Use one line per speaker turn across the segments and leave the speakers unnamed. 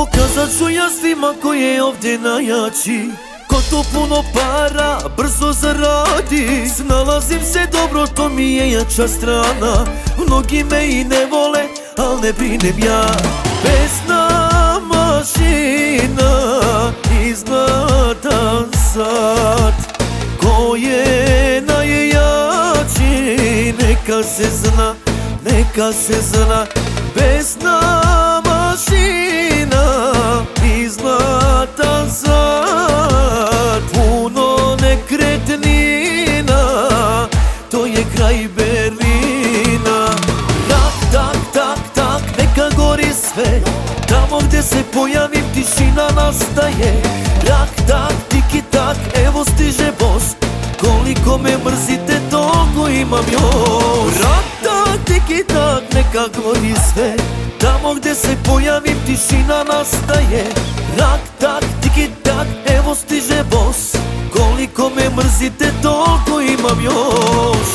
Pokazat ću ja svima ko je ovdje najjači, ko to puno para brzo zaradi. Snalazim se dobro, to mi je jača strana. Mnogi me i ne vole, al ne brinem ja. Pesna mašina i zlatan sat, ko je najjači neka se zna, neka se zna. Pesna mašina i zlatan sat, puno nekretnina, to je kraj Berlina. Tak, tak, tak, tak, neka gori sve, tamo gdje se pojavim tišina nastaje. Tak, tak, tiki tak, evo stiže bos, koliko me mrzite toliko imam još. Tak, tak, tiki tak, neka gori sve, tamo gdje se pojavim tišina nastaje. Tak, tak, tiki tak, evo stiže bos, koliko me mrzite toliko imam još.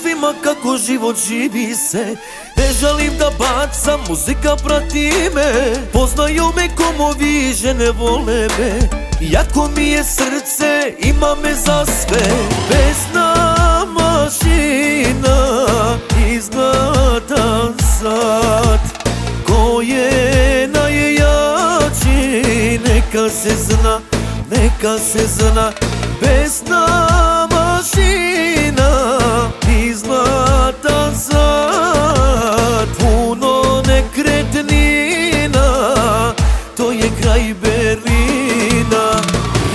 Svima kako život živi se, ne želim da bacam, muzika prati me. Poznaju me komovi, žene vole me, jako mi je srce, ima me za sve. Pesna mašina i zlatan sat, ko je najjači neka se zna, neka se zna. Pesna mašina i zlatan sat, puno nekretnina, to je kraj Berlina.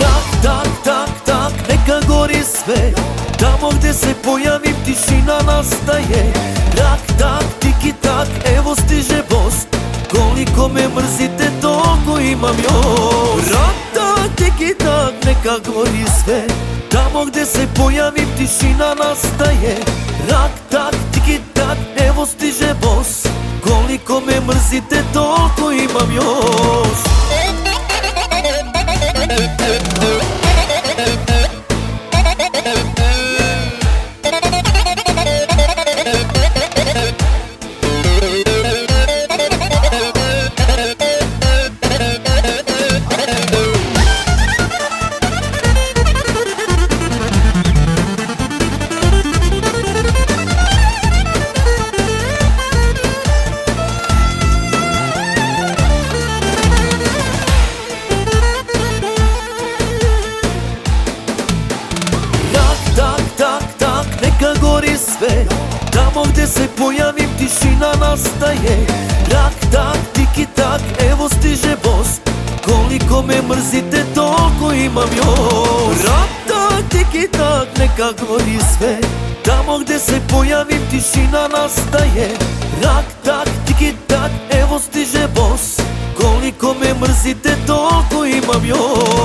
Tak, tak, tak, tak, neka gori sve, tamo gdje se pojavim tišina nastaje. Tak, tak, tiki tak, evo stiže bos, koliko me mrzite toliko imam još. Tak, tak, tiki tak, neka gori sve, tamo gdje se pojavim tišina nastaje. Tak, tak, tiki tak, evo stiže bos, koliko me mrzite toliko imam još. Neka gori sve, tamo gdje se pojavim tišina nastaje. Tak, tak, tiki tak, evo stiže bos, koliko me mrzite toliko imam još. Tak, tak, tiki tak, neka gori sve, tamo gdje se pojavim tišina nastaje. Tak, tak, tiki tak, evo stiže bos, koliko me mrzite toliko imam još.